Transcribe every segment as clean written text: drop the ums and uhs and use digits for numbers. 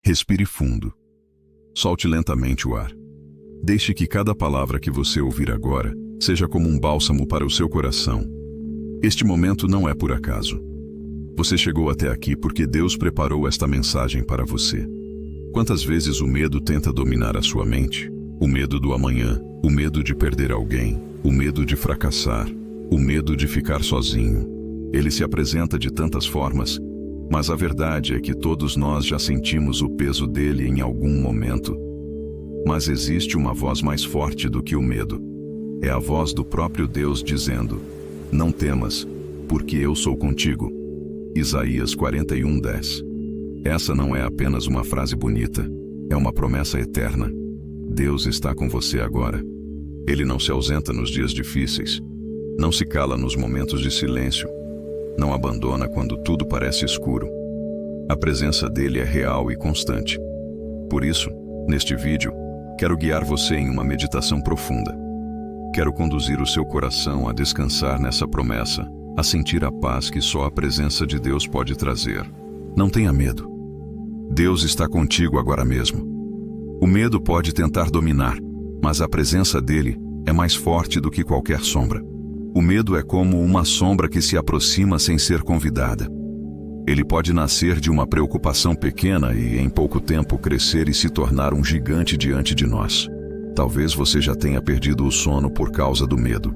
Respire fundo. Solte lentamente o ar. Deixe que cada palavra que você ouvir agora seja como um bálsamo para o seu coração. Este momento não é por acaso. Você chegou até aqui porque Deus preparou esta mensagem para você. Quantas vezes o medo tenta dominar a sua mente? O medo do amanhã, o medo de perder alguém, o medo de fracassar, o medo de ficar sozinho. Ele se apresenta de tantas formas, mas a verdade é que todos nós já sentimos o peso dele em algum momento. Mas existe uma voz mais forte do que o medo. É a voz do próprio Deus dizendo: não temas, porque eu sou contigo. Isaías 41:10. Essa não é apenas uma frase bonita, é uma promessa eterna. Deus está com você agora. Ele não se ausenta nos dias difíceis, não se cala nos momentos de silêncio, não abandona quando tudo parece escuro. A presença dele é real e constante. Por isso, neste vídeo, quero guiar você em uma meditação profunda. Quero conduzir o seu coração a descansar nessa promessa, a sentir a paz que só a presença de Deus pode trazer. Não tenha medo. Deus está contigo agora mesmo. O medo pode tentar dominar, mas a presença dele é mais forte do que qualquer sombra. O medo é como uma sombra que se aproxima sem ser convidada. Ele pode nascer de uma preocupação pequena e, em pouco tempo, crescer e se tornar um gigante diante de nós. Talvez você já tenha perdido o sono por causa do medo.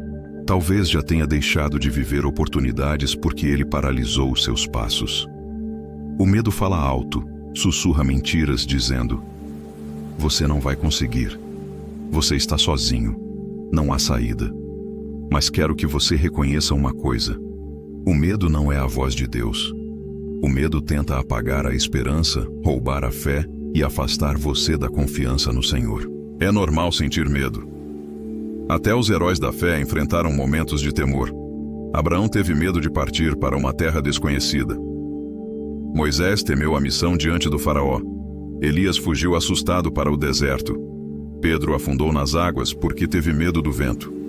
Talvez já tenha deixado de viver oportunidades porque ele paralisou os seus passos. O medo fala alto, sussurra mentiras dizendo: você não vai conseguir. Você está sozinho. Não há saída. Mas quero que você reconheça uma coisa. O medo não é a voz de Deus. O medo tenta apagar a esperança, roubar a fé e afastar você da confiança no Senhor. É normal sentir medo. Até os heróis da fé enfrentaram momentos de temor. Abraão teve medo de partir para uma terra desconhecida. Moisés temeu a missão diante do faraó. Elias fugiu assustado para o deserto. Pedro afundou nas águas porque teve medo do vento.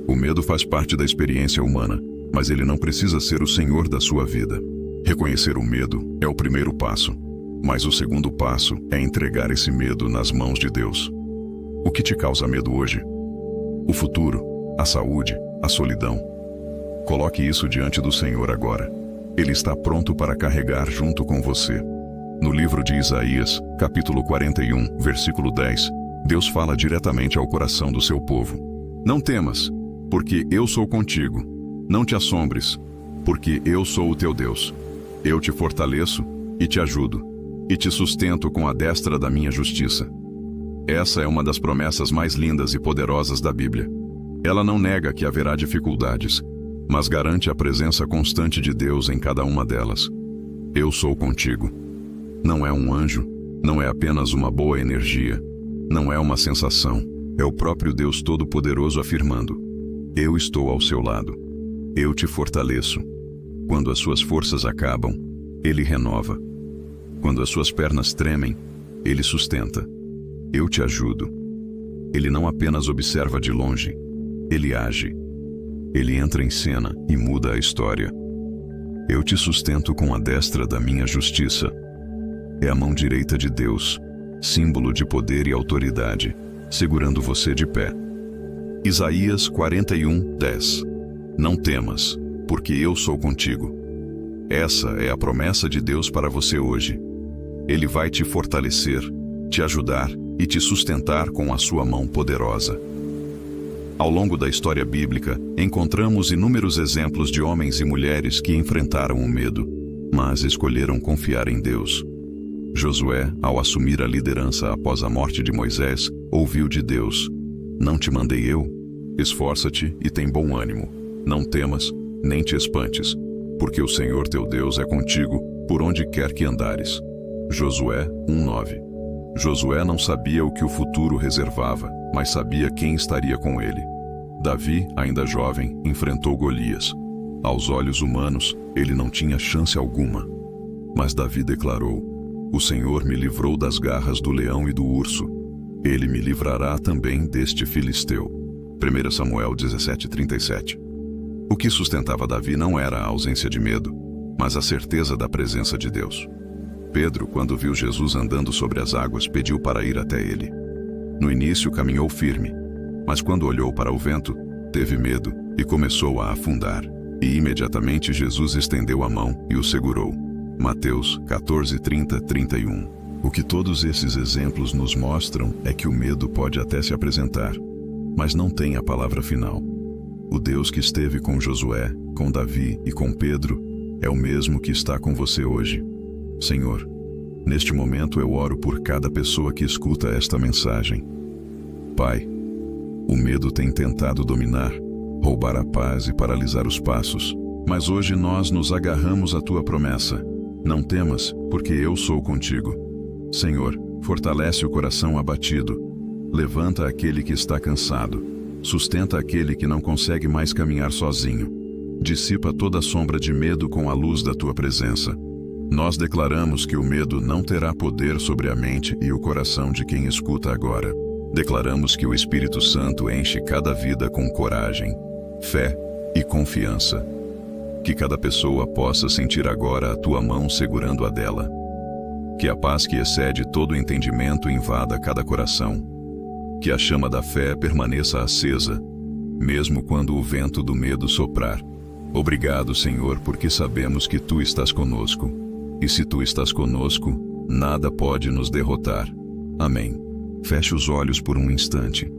O medo faz parte da experiência humana, mas ele não precisa ser o senhor da sua vida. Reconhecer o medo é o primeiro passo, mas o segundo passo é entregar esse medo nas mãos de Deus. O que te causa medo hoje? O futuro, a saúde, a solidão. Coloque isso diante do Senhor agora. Ele está pronto para carregar junto com você. No livro de Isaías, capítulo 41, versículo 10, Deus fala diretamente ao coração do seu povo. Não temas, porque eu sou contigo. Não te assombres, porque eu sou o teu Deus. Eu te fortaleço e te ajudo, e te sustento com a destra da minha justiça. Essa é uma das promessas mais lindas e poderosas da Bíblia. Ela não nega que haverá dificuldades, mas garante a presença constante de Deus em cada uma delas. Eu sou contigo. Não é um anjo, não é apenas uma boa energia, não é uma sensação, é o próprio Deus Todo-Poderoso afirmando: eu estou ao seu lado. Eu te fortaleço. Quando as suas forças acabam, Ele renova. Quando as suas pernas tremem, Ele sustenta. Eu te ajudo. Ele não apenas observa de longe, Ele age. Ele entra em cena e muda a história. Eu te sustento com a destra da minha justiça. É a mão direita de Deus, símbolo de poder e autoridade, segurando você de pé. Isaías 41:10. Não temas, porque eu sou contigo. Essa é a promessa de Deus para você hoje. Ele vai te fortalecer, te ajudar e te sustentar com a sua mão poderosa. Ao longo da história bíblica, encontramos inúmeros exemplos de homens e mulheres que enfrentaram o medo, mas escolheram confiar em Deus. Josué, ao assumir a liderança após a morte de Moisés, ouviu de Deus: não te mandei eu? Esforça-te e tem bom ânimo. Não temas, nem te espantes, porque o Senhor teu Deus é contigo por onde quer que andares. Josué 1:9. Josué não sabia o que o futuro reservava, mas sabia quem estaria com ele. Davi, ainda jovem, enfrentou Golias. Aos olhos humanos, ele não tinha chance alguma. Mas Davi declarou: o Senhor me livrou das garras do leão e do urso. Ele me livrará também deste filisteu. 1 Samuel 17:37. O que sustentava Davi não era a ausência de medo, mas a certeza da presença de Deus. Pedro, quando viu Jesus andando sobre as águas, pediu para ir até ele. No início caminhou firme, mas quando olhou para o vento, teve medo e começou a afundar. E imediatamente Jesus estendeu a mão e o segurou. Mateus 14:30-31. O que todos esses exemplos nos mostram é que o medo pode até se apresentar, mas não tem a palavra final. O Deus que esteve com Josué, com Davi e com Pedro é o mesmo que está com você hoje. Senhor, neste momento eu oro por cada pessoa que escuta esta mensagem. Pai, o medo tem tentado dominar, roubar a paz e paralisar os passos, mas hoje nós nos agarramos à tua promessa. Não temas, porque eu sou contigo. Senhor, fortalece o coração abatido, levanta aquele que está cansado, sustenta aquele que não consegue mais caminhar sozinho. Dissipa toda sombra de medo com a luz da tua presença. Nós declaramos que o medo não terá poder sobre a mente e o coração de quem escuta agora. Declaramos que o Espírito Santo enche cada vida com coragem, fé e confiança. Que cada pessoa possa sentir agora a tua mão segurando a dela. Que a paz que excede todo entendimento invada cada coração. Que a chama da fé permaneça acesa, mesmo quando o vento do medo soprar. Obrigado, Senhor, porque sabemos que tu estás conosco. E se tu estás conosco, nada pode nos derrotar. Amém. Feche os olhos por um instante.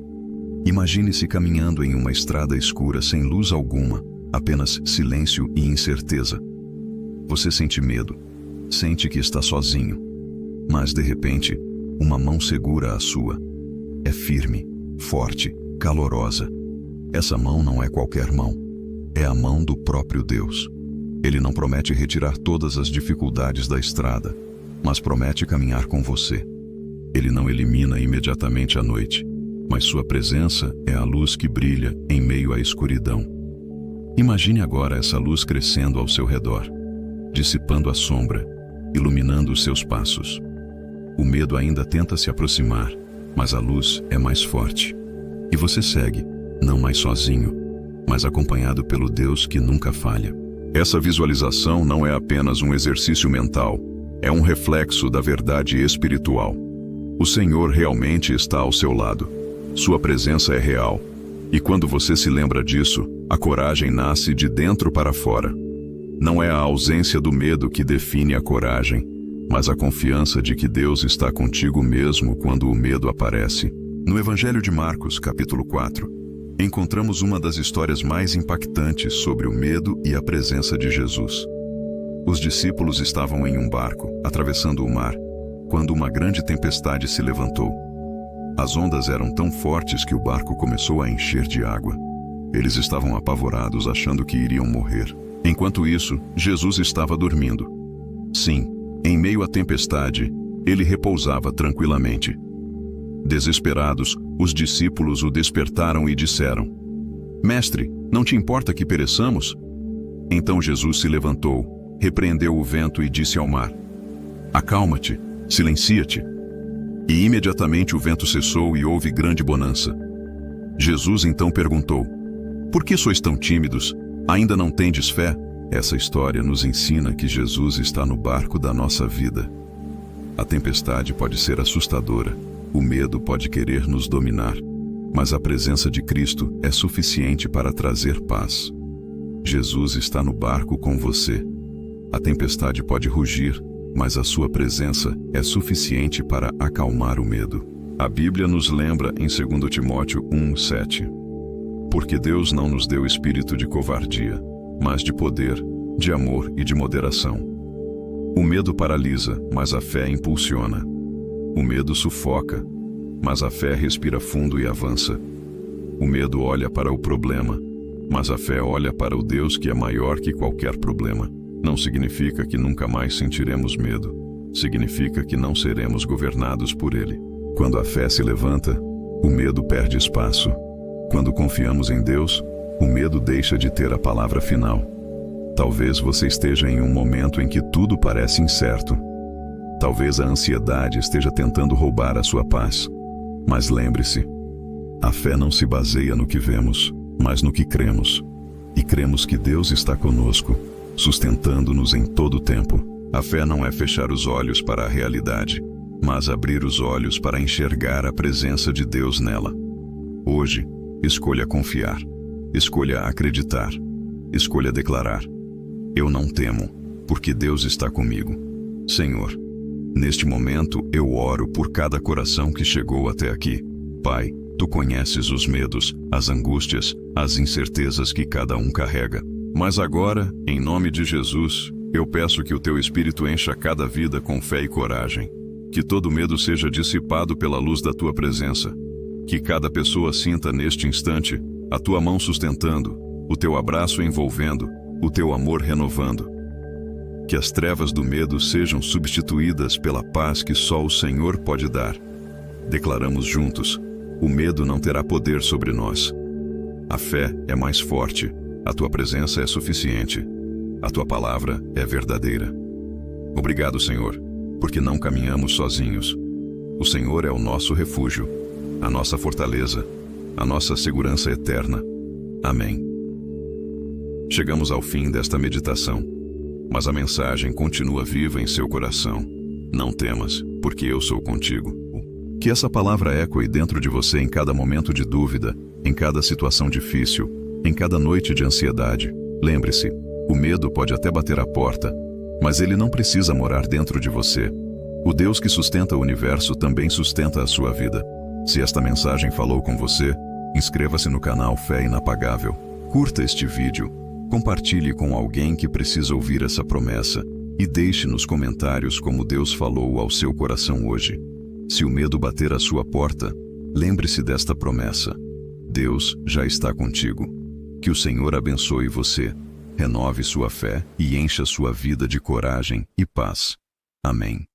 Imagine-se caminhando em uma estrada escura sem luz alguma, apenas silêncio e incerteza. Você sente medo, sente que está sozinho, mas de repente, uma mão segura a sua. É firme, forte, calorosa. Essa mão não é qualquer mão, é a mão do próprio Deus. Ele não promete retirar todas as dificuldades da estrada, mas promete caminhar com você. Ele não elimina imediatamente a noite, mas sua presença é a luz que brilha em meio à escuridão. Imagine agora essa luz crescendo ao seu redor, dissipando a sombra, iluminando os seus passos. O medo ainda tenta se aproximar, mas a luz é mais forte. E você segue, não mais sozinho, mas acompanhado pelo Deus que nunca falha. Essa visualização não é apenas um exercício mental, é um reflexo da verdade espiritual. O Senhor realmente está ao seu lado. Sua presença é real. E quando você se lembra disso, a coragem nasce de dentro para fora. Não é a ausência do medo que define a coragem, mas a confiança de que Deus está contigo mesmo quando o medo aparece. No Evangelho de Marcos, capítulo 4, encontramos uma das histórias mais impactantes sobre o medo e a presença de Jesus. Os discípulos estavam em um barco, atravessando o mar, quando uma grande tempestade se levantou. As ondas eram tão fortes que o barco começou a encher de água. Eles estavam apavorados, achando que iriam morrer. Enquanto isso, Jesus estava dormindo. Sim, em meio à tempestade, ele repousava tranquilamente. Desesperados, os discípulos o despertaram e disseram: Mestre, não te importa que pereçamos? Então Jesus se levantou, repreendeu o vento e disse ao mar: Acalma-te, silencia-te. E imediatamente o vento cessou e houve grande bonança. Jesus então perguntou: Por que sois tão tímidos? Ainda não tendes fé? Essa história nos ensina que Jesus está no barco da nossa vida. A tempestade pode ser assustadora, o medo pode querer nos dominar, mas a presença de Cristo é suficiente para trazer paz. Jesus está no barco com você. A tempestade pode rugir, mas a sua presença é suficiente para acalmar o medo. A Bíblia nos lembra em 2 Timóteo 1:7. Porque Deus não nos deu espírito de covardia, mas de poder, de amor e de moderação. O medo paralisa, mas a fé impulsiona. O medo sufoca, mas a fé respira fundo e avança. O medo olha para o problema, mas a fé olha para o Deus que é maior que qualquer problema. Não significa que nunca mais sentiremos medo. Significa que não seremos governados por ele. Quando a fé se levanta, o medo perde espaço. Quando confiamos em Deus, o medo deixa de ter a palavra final. Talvez você esteja em um momento em que tudo parece incerto. Talvez a ansiedade esteja tentando roubar a sua paz. Mas lembre-se, a fé não se baseia no que vemos, mas no que cremos. E cremos que Deus está conosco, sustentando-nos em todo o tempo. A fé não é fechar os olhos para a realidade, mas abrir os olhos para enxergar a presença de Deus nela. Hoje, escolha confiar, escolha acreditar, escolha declarar: eu não temo, porque Deus está comigo. Senhor, neste momento eu oro por cada coração que chegou até aqui. Pai, Tu conheces os medos, as angústias, as incertezas que cada um carrega. Mas agora, em nome de Jesus, eu peço que o Teu Espírito encha cada vida com fé e coragem. Que todo medo seja dissipado pela luz da Tua presença. Que cada pessoa sinta neste instante a Tua mão sustentando, o Teu abraço envolvendo, o Teu amor renovando. Que as trevas do medo sejam substituídas pela paz que só o Senhor pode dar. Declaramos juntos: o medo não terá poder sobre nós. A fé é mais forte, a Tua presença é suficiente, a Tua palavra é verdadeira. Obrigado, Senhor, porque não caminhamos sozinhos. O Senhor é o nosso refúgio, a nossa fortaleza, a nossa segurança eterna. Amém. Chegamos ao fim desta meditação, mas a mensagem continua viva em seu coração. Não temas, porque eu sou contigo. Que essa palavra ecoe dentro de você em cada momento de dúvida, em cada situação difícil, em cada noite de ansiedade. Lembre-se, o medo pode até bater à porta, mas ele não precisa morar dentro de você. O Deus que sustenta o universo também sustenta a sua vida. Se esta mensagem falou com você, inscreva-se no canal Fé Inapagável. Curta este vídeo, compartilhe com alguém que precisa ouvir essa promessa e deixe nos comentários como Deus falou ao seu coração hoje. Se o medo bater à sua porta, lembre-se desta promessa: Deus já está contigo. Que o Senhor abençoe você, renove sua fé e encha sua vida de coragem e paz. Amém.